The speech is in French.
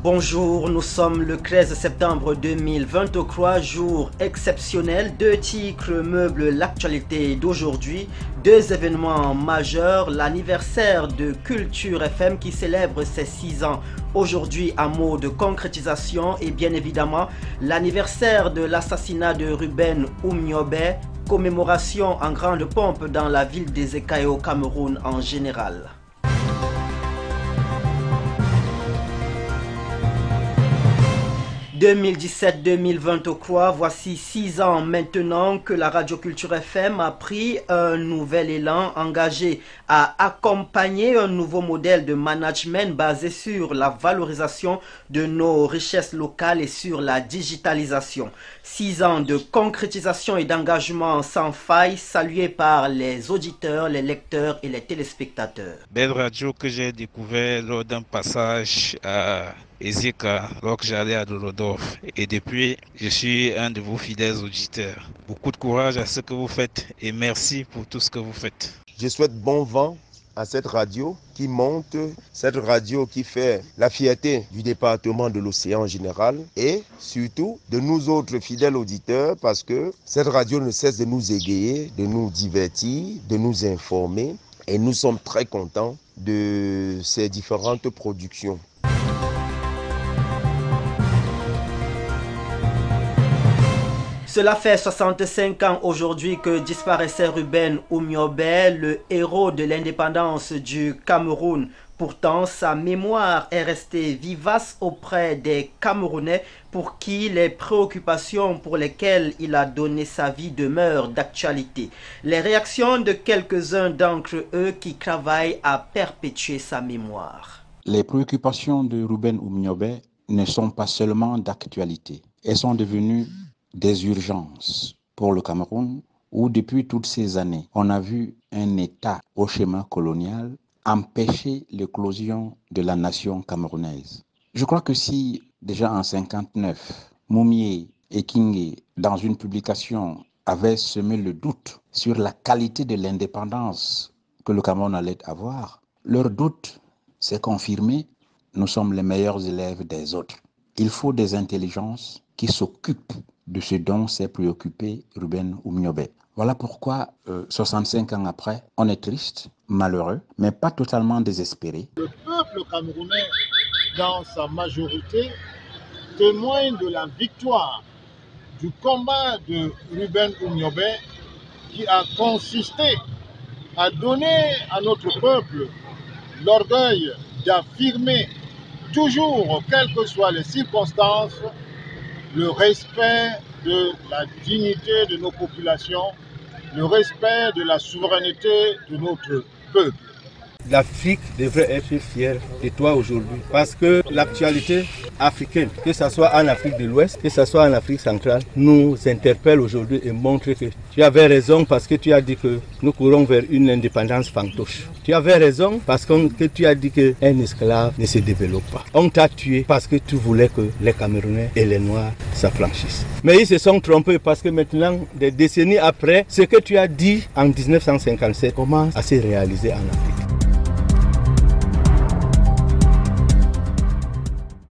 Bonjour, nous sommes le 13 septembre 2023, jour exceptionnel. Deux titres meublent l'actualité d'aujourd'hui. Deux événements majeurs, l'anniversaire de Culture FM qui célèbre ses 6 ans aujourd'hui à mot de concrétisation et bien évidemment l'anniversaire de l'assassinat de Ruben Oumniobé, commémoration en grande pompe dans la ville des Écailles au Cameroun en général. 2017-2023, voici 6 ans maintenant que la Radio Culture FM a pris un nouvel élan engagé à accompagner un nouveau modèle de management basé sur la valorisation de nos richesses locales et sur la digitalisation. 6 ans de concrétisation et d'engagement sans faille, salués par les auditeurs, les lecteurs et les téléspectateurs. Belle radio que j'ai découvert lors d'un passage à Ezeka, lorsque j'allais à Dorodorf. Et depuis, je suis un de vos fidèles auditeurs. Beaucoup de courage à ce que vous faites et merci pour tout ce que vous faites. Je souhaite bon vent à cette radio qui monte, cette radio qui fait la fierté du département de l'océan en général et surtout de nous autres fidèles auditeurs parce que cette radio ne cesse de nous égayer, de nous divertir, de nous informer et nous sommes très contents de ces différentes productions. Cela fait 65 ans aujourd'hui que disparaissait Ruben Oumniobé, le héros de l'indépendance du Cameroun. Pourtant, sa mémoire est restée vivace auprès des Camerounais pour qui les préoccupations pour lesquelles il a donné sa vie demeurent d'actualité. Les réactions de quelques-uns d'entre eux qui travaillent à perpétuer sa mémoire. Les préoccupations de Ruben Oumniobé ne sont pas seulement d'actualité. Elles sont devenues des urgences pour le Cameroun où depuis toutes ces années, on a vu un État au schéma colonial empêcher l'éclosion de la nation camerounaise. Je crois que si déjà en 1959, Moumié et Kingé, dans une publication, avaient semé le doute sur la qualité de l'indépendance que le Cameroun allait avoir, leur doute s'est confirmé, nous sommes les meilleurs élèves des autres. Il faut des intelligences qui s'occupent de ce dont s'est préoccupé Ruben Oumniobé. Voilà pourquoi, 65 ans après, on est triste, malheureux, mais pas totalement désespéré. Le peuple camerounais, dans sa majorité, témoigne de la victoire du combat de Ruben Oumniobé qui a consisté à donner à notre peuple l'orgueil d'affirmer toujours, quelles que soient les circonstances, le respect de la dignité de nos populations, le respect de la souveraineté de notre peuple. L'Afrique devrait être fière de toi aujourd'hui parce que l'actualité africaine, que ce soit en Afrique de l'Ouest, que ce soit en Afrique centrale, nous interpelle aujourd'hui et montre que tu avais raison parce que tu as dit que nous courons vers une indépendance fantoche. Tu avais raison parce que tu as dit qu'un esclave ne se développe pas. On t'a tué parce que tu voulais que les Camerounais et les Noirs s'affranchissent. Mais ils se sont trompés parce que maintenant, des décennies après, ce que tu as dit en 1957 commence à se réaliser en Afrique.